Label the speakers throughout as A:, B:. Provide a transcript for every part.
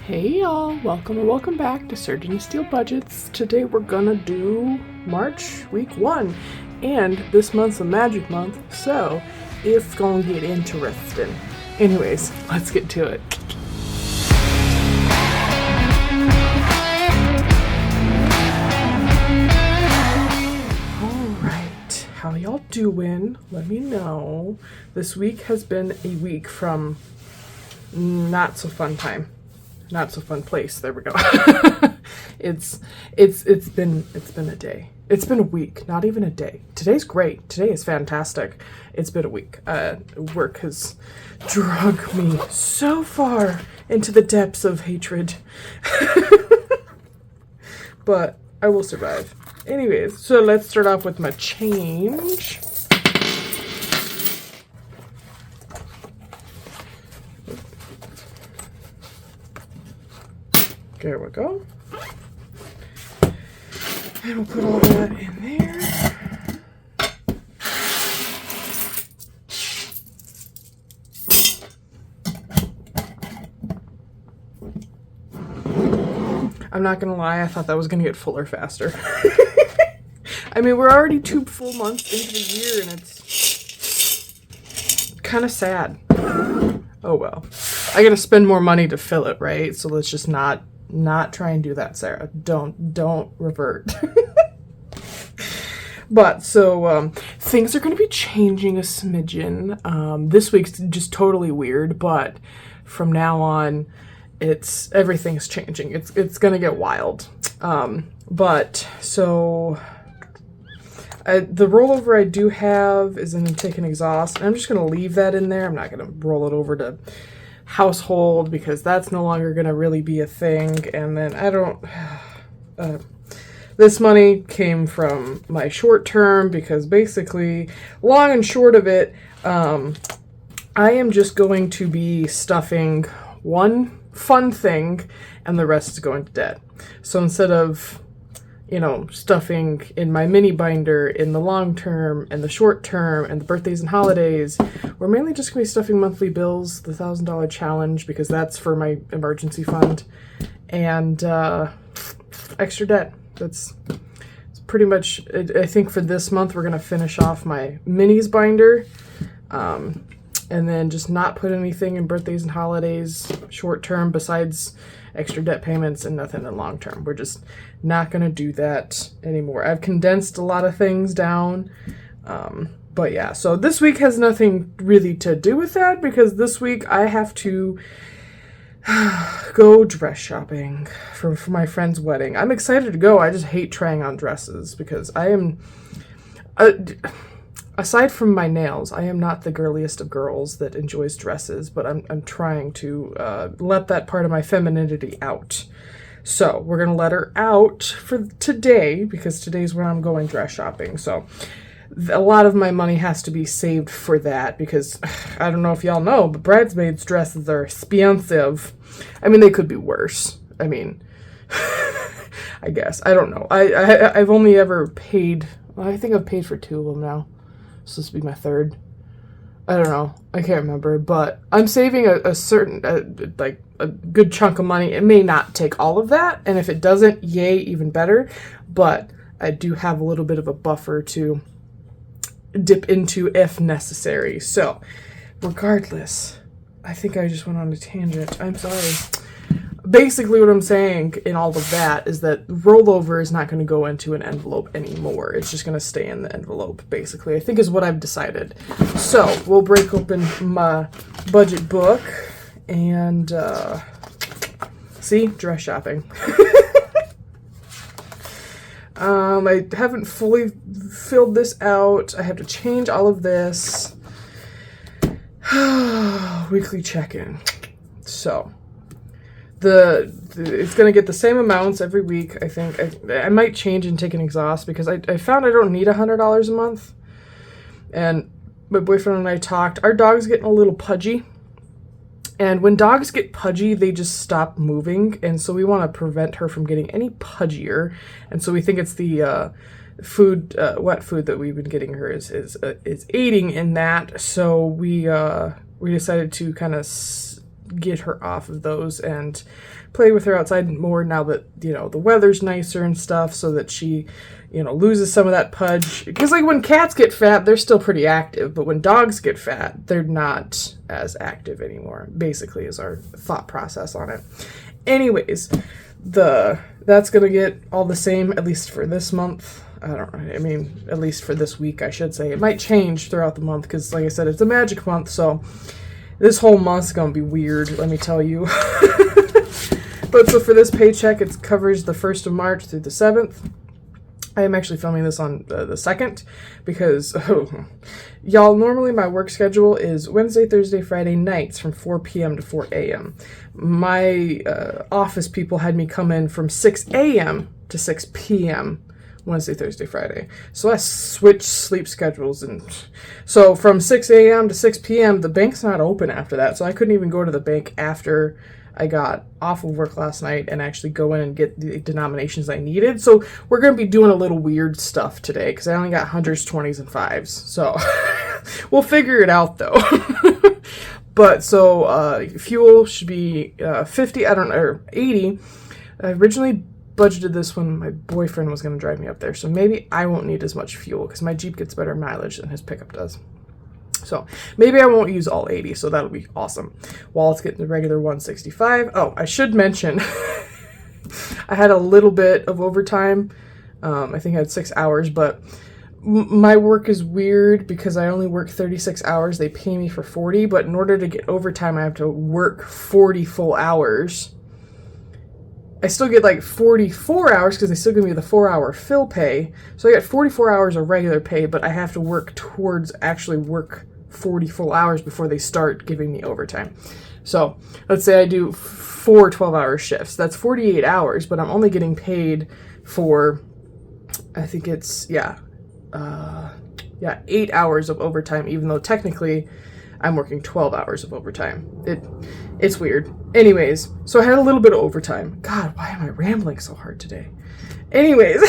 A: Hey y'all, welcome and welcome back to Surgeon Steel Budgets. Today we're gonna do March week 1, and this month's a magic month, so it's gonna get interesting. Anyways, let's get to it. Alright, how y'all doing? Let me know. This week has been a week from not so fun time. Not so fun place. There we go. It's been a day. It's been a week, not even a day. Today's great. Today is fantastic. It's been a week. Work has drug me so far into the depths of hatred. But I will survive. Anyways, so let's start off with my change. There we go. And we'll put all that in there. I'm not gonna lie, I thought that was gonna get fuller faster. I mean, we're already 2 full months into the year and it's kind of sad. Oh well. I gotta spend more money to fill it, right? So let's just not try and do that, Sarah. Don't revert. But so things are going to be changing a smidgen. This week's just totally weird, but from now on, everything's changing. It's going to get wild. But so the rollover I do have is in intake and exhaust. And I'm just going to leave that in there. I'm not going to roll it over to household because that's no longer going to really be a thing. And then this money came from my short term because basically, long and short of it, I am just going to be stuffing one fun thing and the rest is going to debt. So instead of stuffing in my mini binder in the long term and the short term and the birthdays and holidays, we're mainly just going to be stuffing monthly bills, the $1,000 challenge, because that's for my emergency fund, and extra debt. It's pretty much, I think for this month, we're going to finish off my minis binder, and then just not put anything in birthdays and holidays short term besides extra debt payments and nothing in long term. We're just not going to do that anymore. I've condensed a lot of things down. But yeah, so this week has nothing really to do with that because this week I have to go dress shopping for my friend's wedding. I'm excited to go. I just hate trying on dresses because I am... aside from my nails, I am not the girliest of girls that enjoys dresses, but I'm trying to let that part of my femininity out. So we're going to let her out for today because today's when I'm going dress shopping. So a lot of my money has to be saved for that because I don't know if y'all know, but bridesmaids' dresses are expensive. I mean, they could be worse. I mean, I guess. I don't know. I've only ever paid, well, I think I've paid for 2 of them now. So this will be my 3rd. I don't know. I can't remember. But I'm saving a certain, a good chunk of money. It may not take all of that. And if it doesn't, yay, even better. But I do have a little bit of a buffer to dip into if necessary. So regardless, I think I just went on a tangent. I'm sorry. Basically what I'm saying in all of that is that rollover is not going to go into an envelope anymore. It's just going to stay in the envelope, basically, I think is what I've decided. So we'll break open my budget book and see, dress shopping. I haven't fully filled this out. I have to change all of this. Weekly check-in. So it's going to get the same amounts every week, I think. I might change and take an exhaust because I found I don't need $100 a month. And my boyfriend and I talked. Our dog's getting a little pudgy. And when dogs get pudgy, they just stop moving. And so we want to prevent her from getting any pudgier. And so we think it's the wet food that we've been getting her is aiding in that. So we decided to kind of get her off of those and play with her outside more now that, you know, the weather's nicer and stuff, so that she, you know, loses some of that pudge. Because, like, when cats get fat, they're still pretty active, but when dogs get fat, they're not as active anymore, basically, is our thought process on it. Anyways, that's going to get all the same, at least for this month. I mean, at least for this week, I should say. It might change throughout the month, because, like I said, it's a magic month, so this whole month's going to be weird, let me tell you. But so for this paycheck, it covers the 1st of March through the 7th. I am actually filming this on the 2nd because, y'all, normally my work schedule is Wednesday, Thursday, Friday nights from 4 p.m. to 4 a.m. My office people had me come in from 6 a.m. to 6 p.m. Wednesday, Thursday, Friday. So I switched sleep schedules. And so from 6 a.m. to 6 p.m., the bank's not open after that. So I couldn't even go to the bank after I got off of work last night and actually go in and get the denominations I needed. So we're going to be doing a little weird stuff today because I only got hundreds, 20s, and 5s. So we'll figure it out, though. But so fuel should be 50, I don't know, or 80. I originally budgeted this when my boyfriend was going to drive me up there. So maybe I won't need as much fuel because my Jeep gets better mileage than his pickup does. So maybe I won't use all 80, so that'll be awesome. Wallet's getting the regular 165. Oh, I should mention, I had a little bit of overtime. I think I had 6 hours, but my work is weird because I only work 36 hours. They pay me for 40, but in order to get overtime, I have to work 40 full hours. I still get like 44 hours because they still give me the 4-hour fill pay. So I get 44 hours of regular pay, but I have to work towards actually work 40 full hours before they start giving me overtime. So let's say I do 4 12-hour shifts. That's 48 hours, but I'm only getting paid for, I think it's, 8 hours of overtime, even though technically I'm working 12 hours of overtime. It's weird. Anyways, so I had a little bit of overtime. God, why am I rambling so hard today? Anyways,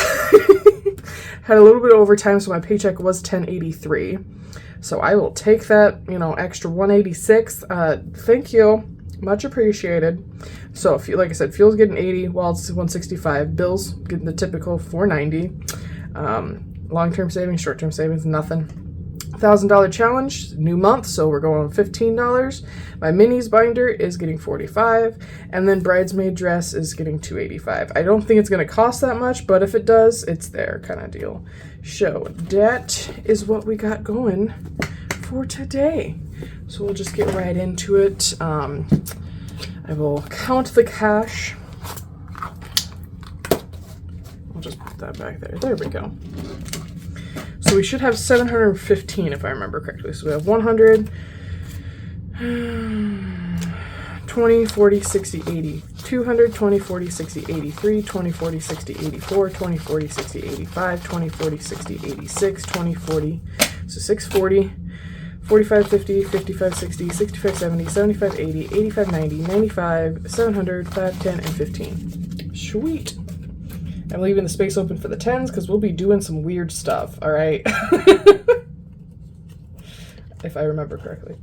A: had a little bit of overtime, so my paycheck was $10.83. So I will take that, extra $186. Thank you. Much appreciated. So, like I said, fuel's getting 80, while it's 165. Bills getting the typical $490. Long-term savings, short-term savings, nothing. $1,000 challenge, new month, so we're going $15. My minis binder is getting $45, and then bridesmaid dress is getting $285. I don't think it's going to cost that much, but if it does, it's there kind of deal. So that is what we got going for today. So we'll just get right into it. I will count the cash. I'll just put that back there. There we go. So we should have 715 if I remember correctly. So we have 100, 20, 40, 60, 80, 200, 20, 40, 60, 83, 20, 40, 60, 84, 20, 40, 60, 85, 20, 40, 60, 86, 20, 40, so 640, 45, 50, 55, 60, 65, 70, 75, 80, 85, 90, 95, 700, 5, 10, and 15. Sweet. I'm leaving the space open for the 10s because we'll be doing some weird stuff, all right? If I remember correctly.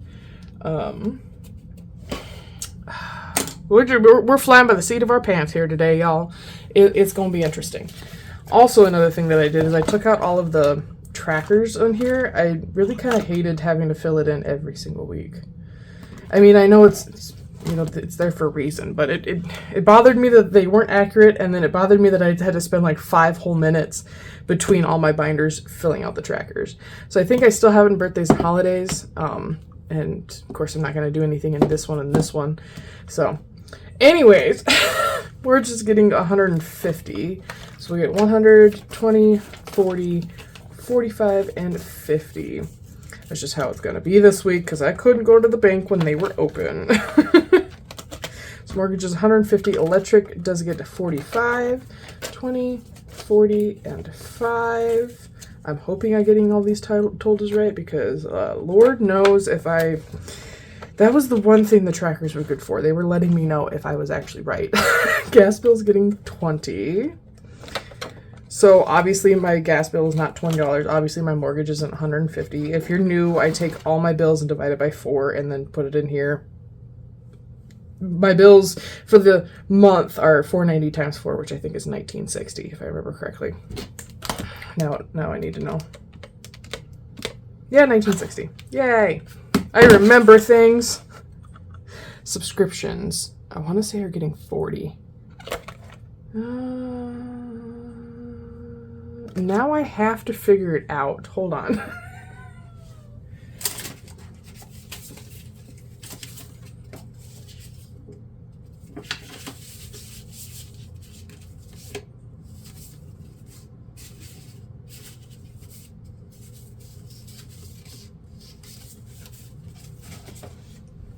A: We're flying by the seat of our pants here today, y'all. It's going to be interesting. Also, another thing that I did is I took out all of the trackers on here. I really kind of hated having to fill it in every single week. I mean, I know it's there for a reason, but it bothered me that they weren't accurate, and then it bothered me that I had to spend like 5 whole minutes between all my binders filling out the trackers. So I think I still have it in birthdays and holidays, and of course I'm not going to do anything in this one and this one. So anyways, we're just getting 150. So we get 100, 20, 40, 45, and 50. That's just how it's going to be this week because I couldn't go to the bank when they were open. So mortgage is 150. Electric does get to 45, 20, 40, and 5. I'm hoping I'm getting all these totals right because Lord knows if I... That was the one thing the trackers were good for. They were letting me know if I was actually right. Gas bill's getting 20. So obviously my gas bill is not $20. Obviously my mortgage isn't $150. If you're new, I take all my bills and divide it by 4 and then put it in here. my bills for the month are $490 times 4, which I think is $19.60 if I remember correctly. Now I need to know. Yeah, $19.60. Yay! I remember things. Subscriptions. I want to say are getting 40. Now I have to figure it out. Hold on.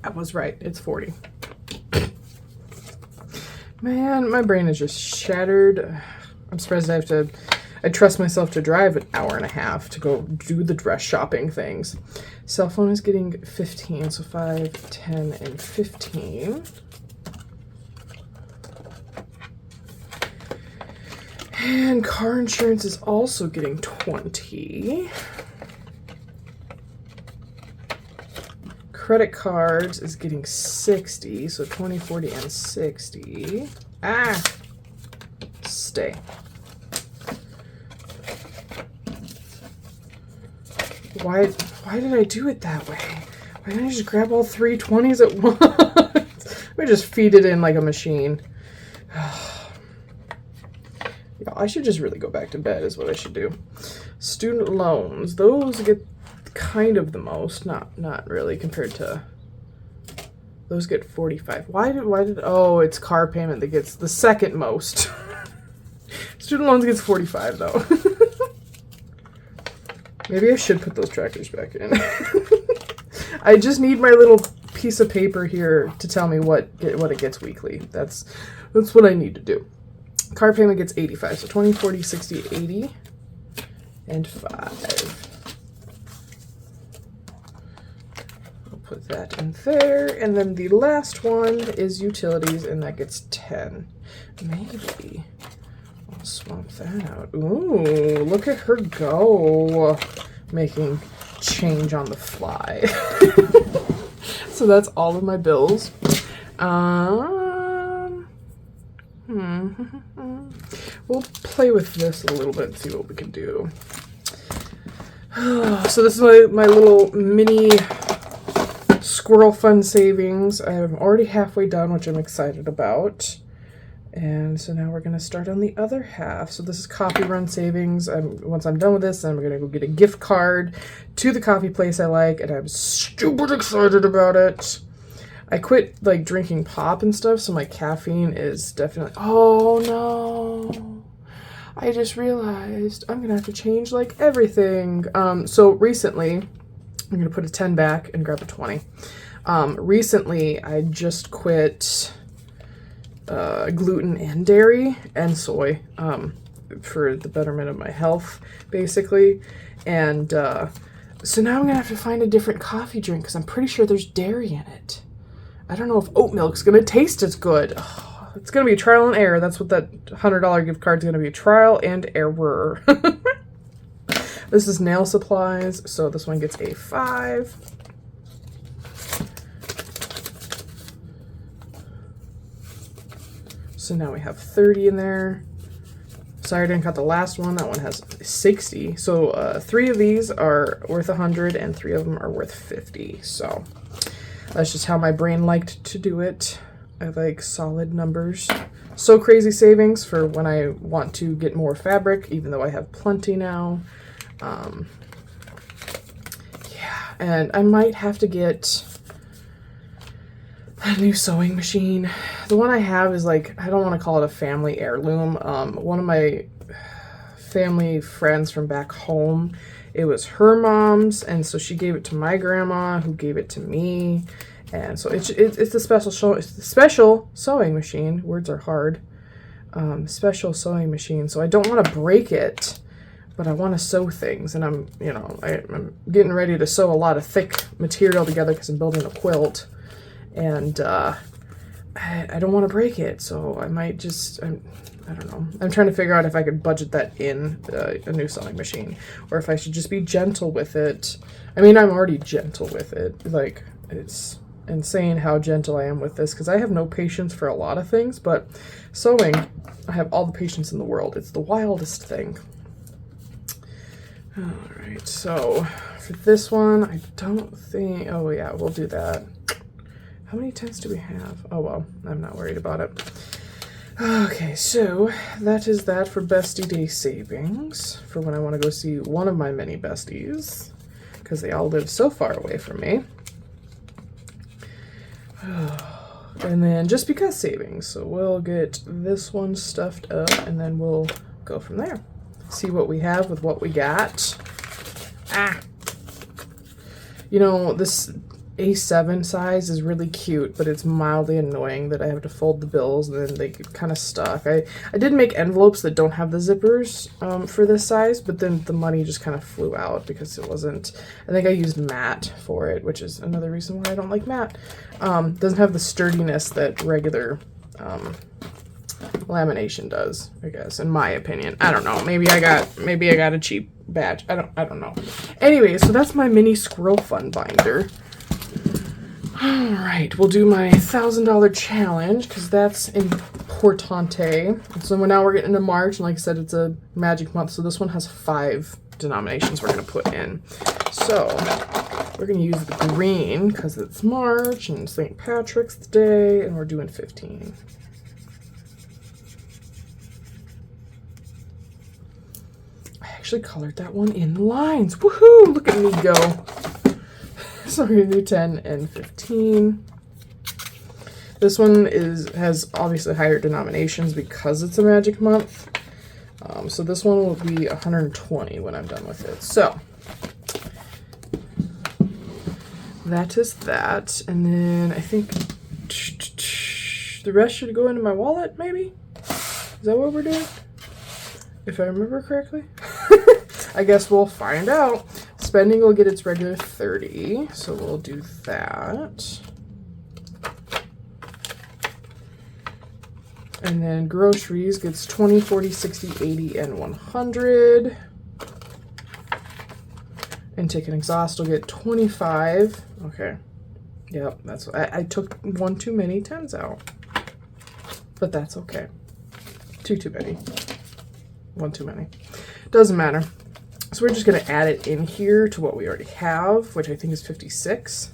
A: I was right. It's 40. Man, my brain is just shattered. I'm surprised I trust myself to drive an hour and a half to go do the dress shopping things. Cell phone is getting 15, so 5, 10, and 15. And car insurance is also getting 20. Credit cards is getting 60, so 20, 40, and 60. Ah! Stay. Why did I do it that way? Why didn't I just grab all 3 20s at once? Let me just feed it in like a machine. Yeah, I should just really go back to bed is what I should do. Student loans. Those get kind of the most, not really compared to those get 45. Why did oh, it's car payment that gets the second most. Student loans gets 45 though. Maybe I should put those trackers back in. I just need my little piece of paper here to tell me what it gets weekly. That's what I need to do. Car payment gets 85, so 20, 40, 60, 80, and 5. Put that in there, and then the last one is utilities, and that gets 10. Maybe I'll swap that out. Ooh, look at her go, making change on the fly. So that's all of my bills. We'll play with this a little bit and see what we can do. So this is my little mini squirrel fund savings. I'm already halfway done, which I'm excited about. And so now we're going to start on the other half. So this is coffee run savings. Once I'm done with this, I'm going to go get a gift card to the coffee place I like, and I'm stupid excited about it. I quit like drinking pop and stuff, so my caffeine is definitely... Oh no! I just realized I'm going to have to change like everything. So recently, I'm going to put a 10 back and grab a 20. Recently, I just quit gluten and dairy and soy for the betterment of my health, basically. And so now I'm going to have to find a different coffee drink because I'm pretty sure there's dairy in it. I don't know if oat milk's going to taste as good. Oh, it's going to be trial and error. That's what that $100 gift card's going to be, trial and error. This is nail supplies, so this one gets a 5. So now we have 30 in there. Sorry I didn't cut the last one. That one has 60. So 3 of these are worth 100 and 3 of them are worth 50. So that's just how my brain liked to do it. I like solid numbers. So crazy savings for when I want to get more fabric, even though I have plenty now. Yeah, and I might have to get a new sewing machine. The one I have is like, I don't want to call it a family heirloom. One of my family friends from back home, it was her mom's, and so she gave it to my grandma, who gave it to me, and so it's a special sewing machine. Words are hard. Special sewing machine. So I don't want to break it, but I want to sew things, and I'm getting ready to sew a lot of thick material together because I'm building a quilt, and I don't want to break it, so I might just, I don't know. I'm trying to figure out if I could budget that in a new sewing machine, or if I should just be gentle with it. I mean, I'm already gentle with it. Like, and saying how gentle I am with this, because I have no patience for a lot of things, but sewing, I have all the patience in the world. It's the wildest thing. Alright, so for this one, I don't think... Oh yeah, we'll do that. How many tens do we have? Oh well, I'm not worried about it. Okay, so that is that for Bestie Day savings, for when I want to go see one of my many besties, because they all live so far away from me. And then just because savings, so we'll get this one stuffed up, and then we'll go from there. See what we have with what we got. You know, this A7 size is really cute, but it's mildly annoying that I have to fold the bills and then they get kind of stuck. I did make envelopes that don't have the zippers for this size, but then the money just kind of flew out because it wasn't... I think I used matte for it, which is another reason why I don't like matte. Doesn't have the sturdiness that regular lamination does, I guess, in my opinion. I don't know. Maybe I got a cheap batch. I don't know. Anyway, so that's my mini squirrel fun binder. Alright, we'll do my $1,000 challenge, because that's importante. So now we're getting into March, and like I said, it's a magic month, so this one has 5 denominations we're going to put in. So, we're going to use the green, because it's March, and St. Patrick's Day, and we're doing 15. I actually colored that one in lines. Woohoo! Look at me go. So we're going to do 10 and 15. This one has obviously higher denominations because it's a magic month. So this one will be 120 when I'm done with it. So that is that. And then I think the rest should go into my wallet, maybe? Is that what we're doing? If I remember correctly? I guess we'll find out. Spending will get its regular 30, so we'll do that. And then groceries gets 20, 40, 60, 80, and 100. Intake and exhaust will get 25. Okay. Yep, that's I took one too many 10s out. But that's okay. Two too many. One too many. Doesn't matter. So we're just going to add it in here to what we already have, which I think is 56.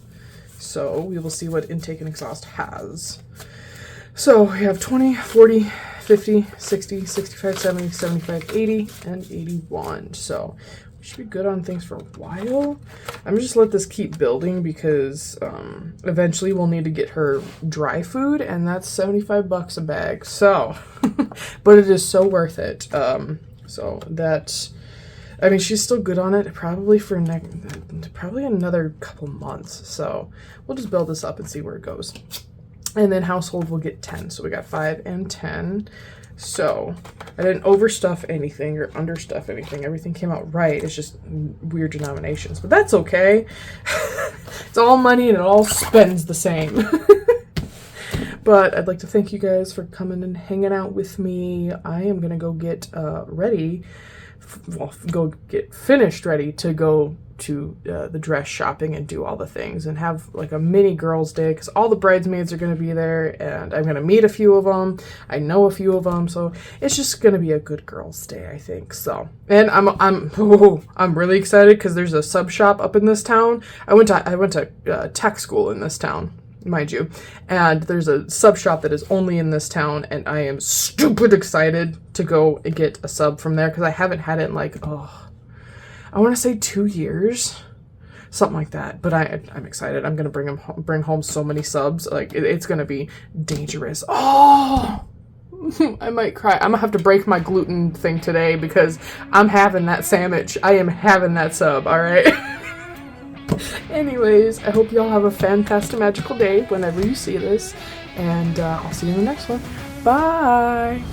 A: So we will see what intake and exhaust has. So we have 20, 40, 50, 60, 65, 70, 75, 80, and 81. So we should be good on things for a while. I'm just let this keep building because eventually we'll need to get her dry food, and that's 75 bucks a bag. So, but it is so worth it. So that's... I mean, she's still good on it, probably for probably another couple months. So we'll just build this up and see where it goes. And then household will get 10. So we got 5 and 10. So I didn't overstuff anything or understuff anything. Everything came out right. It's just weird denominations, but that's okay. It's all money and it all spends the same. But I'd like to thank you guys for coming and hanging out with me. I am going to go get ready. Well, go get finished ready to go to the dress shopping and do all the things and have like a mini girls day because all the bridesmaids are going to be there and I'm going to meet a few of them. I know a few of them, so it's just going to be a good girls day, I think. So, and I'm really excited because there's a sub shop up in this town. I went to tech school in this town, mind you, and there's a sub shop that is only in this town, and I am stupid excited to go and get a sub from there because I haven't had it in like, I want to say 2 years, something like that. But I'm excited. I'm gonna bring home so many subs. Like it's gonna be dangerous. Oh, I might cry. I'm gonna have to break my gluten thing today because I'm having that sandwich. I am having that sub. All right. Anyways, I hope y'all have a fantastimagical day whenever you see this, and I'll see you in the next one. Bye!